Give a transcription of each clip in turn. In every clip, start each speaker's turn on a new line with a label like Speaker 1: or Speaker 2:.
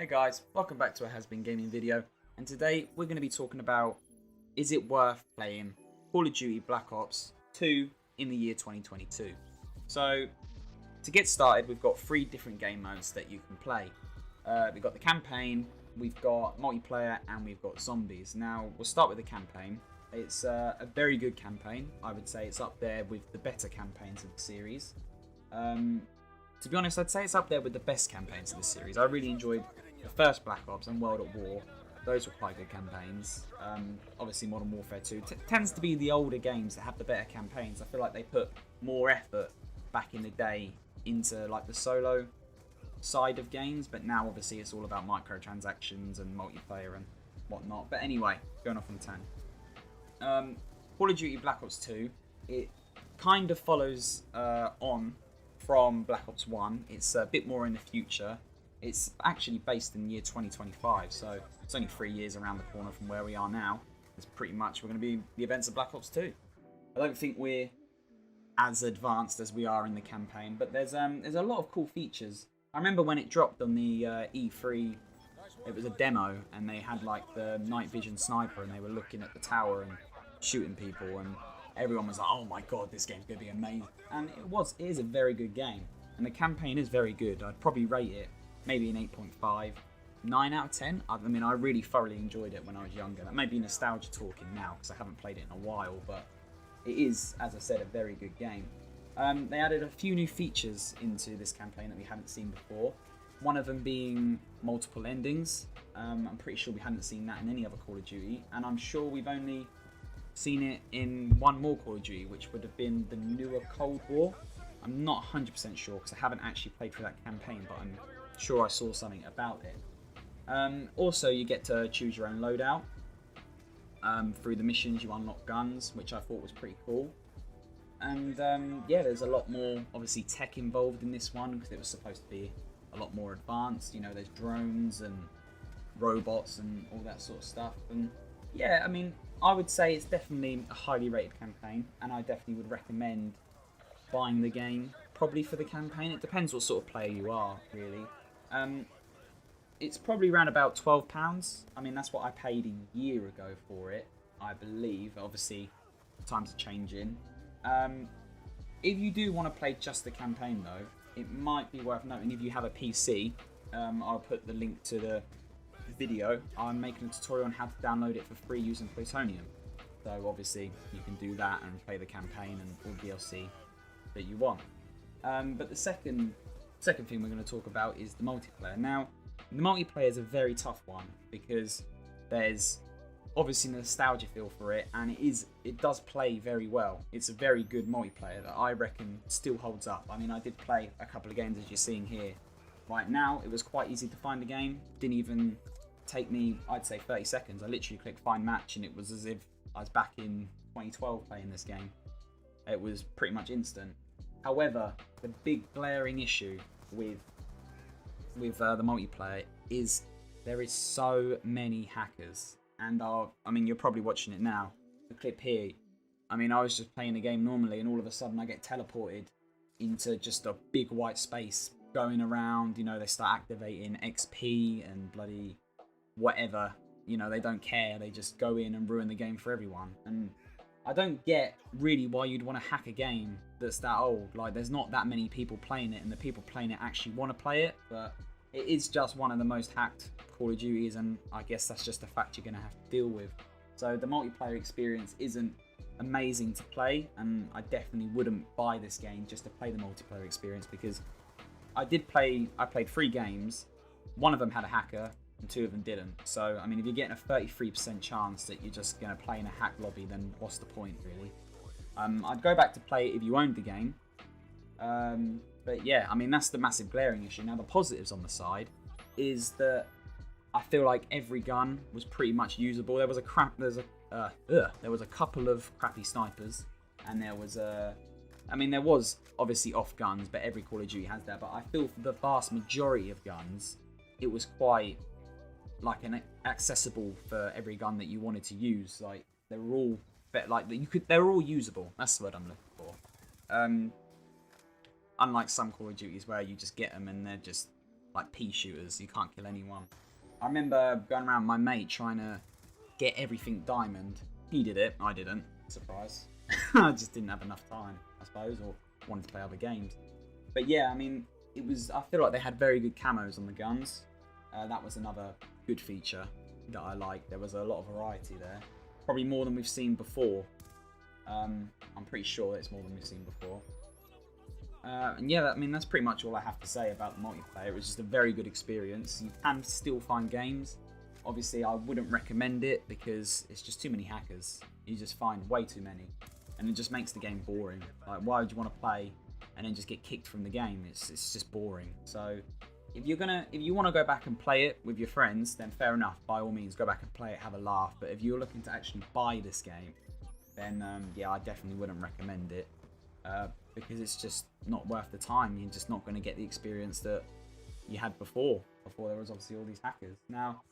Speaker 1: Hey guys, welcome back to a Has Been Gaming video, and today we're going to be talking about is it worth playing Call of Duty Black Ops 2 in the year 2022. So to get started, we've got 3 different game modes that you can play. We've got the campaign, we've got multiplayer, and we've got zombies. Now we'll start with the campaign. It's a very good campaign. I would say it's up there with the better campaigns of the series. To be honest, I'd say it's up there with the best campaigns of the series. I really enjoyed the first Black Ops and World at War. Those were quite good campaigns. Obviously, Modern Warfare 2 tends to be the older games that have the better campaigns. I feel like they put more effort back in the day into like the solo side of games, but now obviously it's all about microtransactions and multiplayer and whatnot. But anyway, going off on a tangent. Call of Duty Black Ops 2, it kind of follows on from Black Ops 1. It's a bit more in the future. It's actually based in the year 2025, so it's only 3 years around the corner from where we are now. It's pretty much we're going to be the events of Black Ops 2. I don't think we're as advanced as we are in the campaign, but there's a lot of cool features. I remember when it dropped on the E3, it was a demo, and they had like the night vision sniper, and they were looking at the tower and shooting people, and everyone was like, "Oh my god, this game's gonna be amazing!" And it is a very good game, and the campaign is very good. I'd probably rate it maybe an 8.5, 9 out of 10. I mean, I really thoroughly enjoyed it when I was younger. That may be nostalgia talking now because I haven't played it in a while, but it is, as I said, a very good game. They added a few new features into this campaign that we hadn't seen before. One of them being multiple endings. I'm pretty sure we hadn't seen that in any other Call of Duty, and I'm sure we've only seen it in one more Call of Duty, which would have been the newer Cold War. I'm not 100% sure because I haven't actually played through that campaign, but I'm sure I saw something about it. Also, you get to choose your own loadout. Through the missions, you unlock guns, which I thought was pretty cool. And yeah, there's a lot more, obviously, tech involved in this one because it was supposed to be a lot more advanced. You know, there's drones and robots and all that sort of stuff. And yeah, I mean, I would say it's definitely a highly rated campaign, and I definitely would recommend buying the game, probably for the campaign. It depends what sort of player you are, really. It's probably around about £12. I mean, that's what I paid a year ago for it, I believe. Obviously, times are changing. If you do want to play just the campaign, though, it might be worth noting if you have a PC. I'll put the link to the video. I'm making a tutorial on how to download it for free using Plutonium. So obviously, you can do that and play the campaign and all DLC that you want. But the second thing we're going to talk about is the multiplayer. Now, the multiplayer is a very tough one because there's obviously nostalgia feel for it, and it does play very well. It's a very good multiplayer that I reckon still holds up. I mean, I did play a couple of games as you're seeing here. Right now, it was quite easy to find the game. Didn't even take me, I'd say, 30 seconds. I literally clicked find match, and it was as if I was back in 2012 playing this game. It was pretty much instant. However, the big glaring issue with the multiplayer is there is so many hackers, and I mean, you're probably watching it now. The clip here, I mean, I was just playing the game normally, and all of a sudden I get teleported into just a big white space, going around. You know, they start activating XP and bloody whatever. You know, they don't care. They just go in and ruin the game for everyone. And I don't get really why you'd want to hack a game that's that old. Like, there's not that many people playing it, and the people playing it actually want to play it, but it is just one of the most hacked Call of Duties, and I guess that's just a fact you're going to have to deal with. So the multiplayer experience isn't amazing to play, and I definitely wouldn't buy this game just to play the multiplayer experience, because I played 3 games. One of them had a hacker, and 2 of them didn't. So, I mean, if you're getting a 33% chance that you're just going to play in a hack lobby, then what's the point, really? I'd go back to play it if you owned the game. But yeah, I mean, that's the massive glaring issue. Now, the positives on the side is that I feel like every gun was pretty much usable. There was a couple of crappy snipers, and there was there was obviously off guns, but every Call of Duty has that. But I feel for the vast majority of guns, it was quite like accessible for every gun that you wanted to use. Like, they were all they were all usable. That's the word I'm looking for. Unlike some Call of Duties where you just get them and they're just like pea shooters. You can't kill anyone. I remember going around with my mate trying to get everything diamond. He did it. I didn't. Surprise. I just didn't have enough time, I suppose, or wanted to play other games. But yeah, I mean, it was. I feel like they had very good camos on the guns. That was another good feature that I liked. There was a lot of variety there. Probably more than we've seen before. I'm pretty sure it's more than we've seen before. And yeah, I mean, that's pretty much all I have to say about the multiplayer. It was just a very good experience. You can still find games. Obviously, I wouldn't recommend it because it's just too many hackers. You just find way too many. And it just makes the game boring. Like, why would you want to play and then just get kicked from the game? It's just boring. So if you want to go back and play it with your friends, then fair enough. By all means, go back and play it, have a laugh. But if you're looking to actually buy this game, then yeah, I definitely wouldn't recommend it because it's just not worth the time. You're just not going to get the experience that you had before there was obviously all these hackers. Now,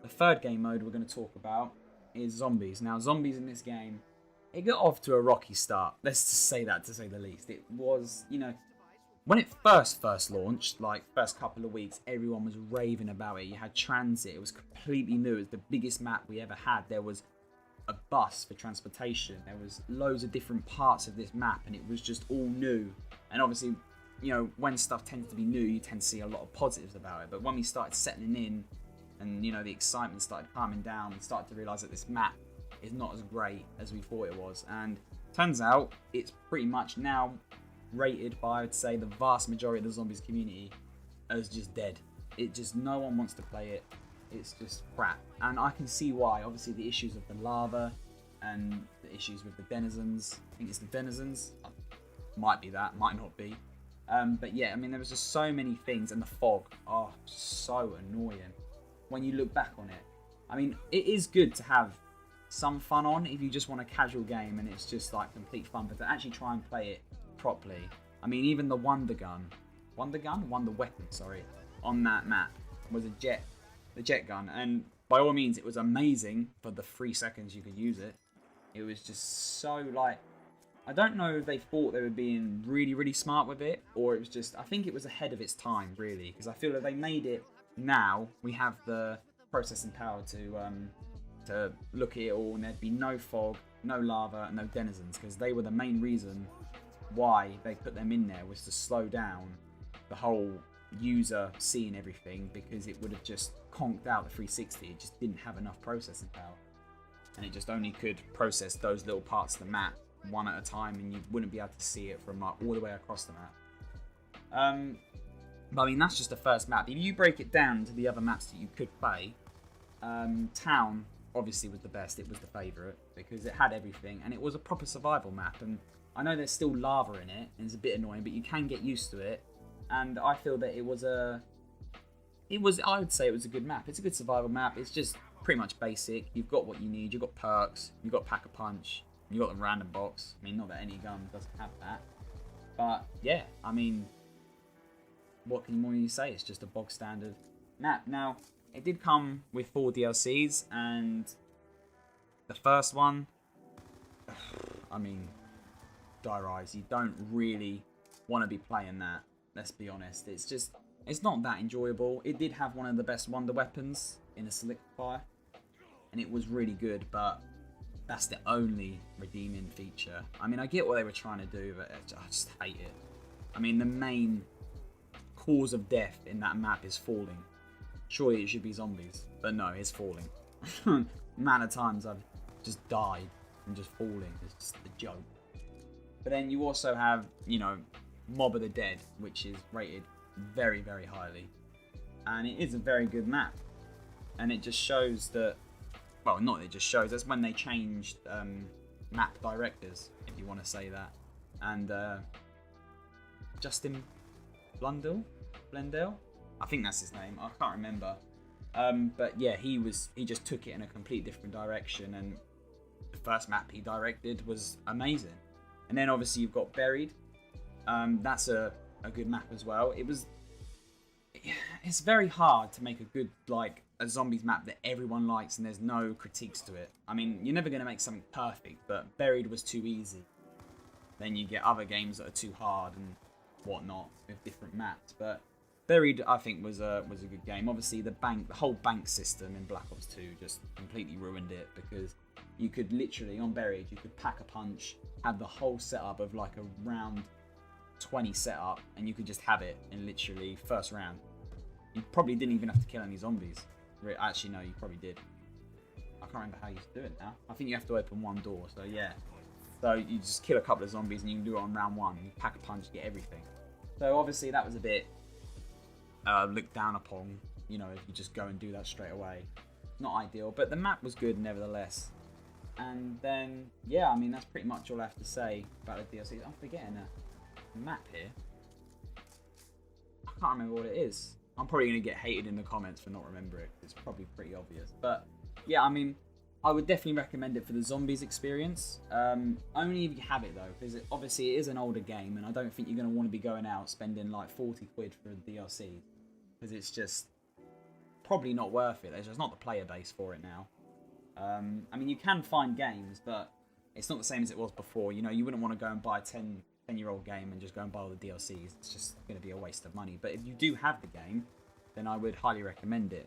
Speaker 1: the third game mode we're going to talk about is zombies. Now, zombies in this game, it got off to a rocky start. Let's just say that, to say the least. It was, you know, when it first launched, like first couple of weeks, everyone was raving about it. You had transit. It was completely new. It was the biggest map we ever had. There was a bus for transportation. There was loads of different parts of this map, and it was just all new. And obviously, you know, when stuff tends to be new, you tend to see a lot of positives about it. But when we started settling in, and you know, the excitement started calming down, we started to realise that this map is not as great as we thought it was. And turns out it's pretty much now rated by, I'd say, the vast majority of the zombies community as just dead. It just, no one wants to play it. It's just crap. And I can see why. Obviously, the issues of the lava and the issues with the denizens. I think it's the denizens. Might be that, might not be. But yeah, I mean, there was just so many things. And the fog, oh, so annoying when you look back on it. I mean, it is good to have some fun on if you just want a casual game and it's just like complete fun. But to actually try and play it properly, I mean, even the Wonder Weapon, sorry, on that map was the jet gun, and by all means it was amazing for the 3 seconds you could use it. It was just so, like, I don't know if they thought they were being really smart with it, or it was just, I think it was ahead of its time, really, because I feel that they made it. Now we have the processing power to look at it all, and there'd be no fog, no lava, and no denizens, because they were the main reason why they put them in there, was to slow down the whole user seeing everything, because it would have just conked out the 360. It just didn't have enough processing power, and it just only could process those little parts of the map one at a time, and you wouldn't be able to see it from all the way across the map. But I mean, that's just the first map. If you break it down to the other maps that you could play, Town obviously was the best. It was the favourite because it had everything, and it was a proper survival map. And I know there's still lava in it, and it's a bit annoying, but you can get used to it. And I feel that I would say it was a good map. It's a good survival map. It's just pretty much basic. You've got what you need. You've got perks. You've got Pack-a-Punch. You've got the random box. I mean, not that any gun doesn't have that. But yeah, I mean, what can you more say? It's just a bog standard map. Now, it did come with 4 DLCs, and the first one, I mean, Die Rise, you don't really want to be playing that. Let's be honest. It's not that enjoyable. It did have one of the best Wonder Weapons in a Solidifier, and it was really good, but that's the only redeeming feature. I mean, I get what they were trying to do, but I just hate it. I mean, the main cause of death in that map is falling. Surely it should be zombies, but no, it's falling. The amount of times I've just died from just falling is just a joke. But then you also have, you know, Mob of the Dead, which is rated very highly, and it is a very good map. And it just shows that, well, not it just shows, that's when they changed map directors, if you want to say that. And Justin Blundell, I think that's his name. I can't remember. But yeah, he just took it in a complete different direction, and the first map he directed was amazing. And then obviously you've got Buried. That's a good map as well. It's very hard to make a good, like, a zombies map that everyone likes and there's no critiques to it. I mean, you're never going to make something perfect, but Buried was too easy. Then you get other games that are too hard and whatnot with different maps. But Buried, I think, was a good game. Obviously, the whole bank system in Black Ops 2 just completely ruined it, because you could literally, on Buried, you could pack a punch, have the whole setup of like a round 20 setup, and you could just have it in literally first round. You probably didn't even have to kill any zombies. Actually, no, you probably did. I can't remember how you do it now. I think you have to open one door, so yeah. So you just kill a couple of zombies and you can do it on round one. You pack a punch, get everything. So obviously that was a bit looked down upon, you know, if you just go and do that straight away. Not ideal, but the map was good nevertheless. And then, yeah, I mean, that's pretty much all I have to say about the DLC. I'm forgetting a map here. I can't remember what it is. I'm probably going to get hated in the comments for not remembering it. It's probably pretty obvious. But, yeah, I mean, I would definitely recommend it for the zombies experience. Only if you have it, though, because obviously it is an older game, and I don't think you're going to want to be going out spending like 40 quid for a DLC, because it's just probably not worth it. There's just not the player base for it now. I mean, you can find games, but it's not the same as it was before. You know, you wouldn't want to go and buy a 10-year-old game and just go and buy all the DLCs. It's just going to be a waste of money. But if you do have the game, then I would highly recommend it.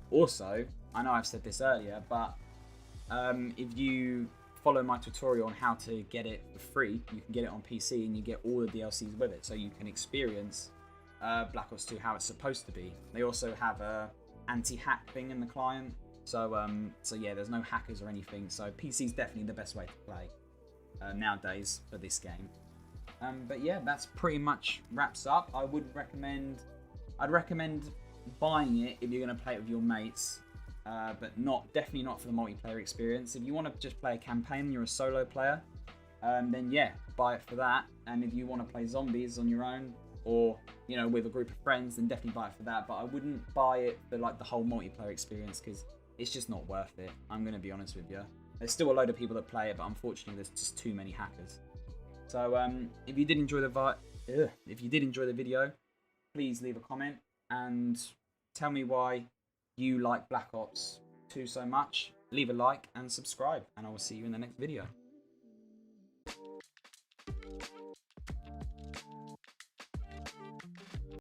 Speaker 1: Also, I know I've said this earlier, but if you follow my tutorial on how to get it for free, you can get it on PC and you get all the DLCs with it, so you can experience Black Ops 2 how it's supposed to be. They also have a anti-hack thing in the client, so yeah, there's no hackers or anything. So PC is definitely the best way to play nowadays for this game. But yeah, that's pretty much wraps up. I'd recommend buying it if you're going to play it with your mates. But definitely not for the multiplayer experience. If you want to just play a campaign and you're a solo player, then yeah, buy it for that. And if you want to play zombies on your own, or you know, with a group of friends, then definitely buy it for that. But I wouldn't buy it for like the whole multiplayer experience, because it's just not worth it. I'm going to be honest with you. There's still a load of people that play it, but unfortunately there's just too many hackers. So if you did enjoy the video, please leave a comment and tell me why you like Black Ops 2 so much. Leave a like and subscribe, and I will see you in the next video.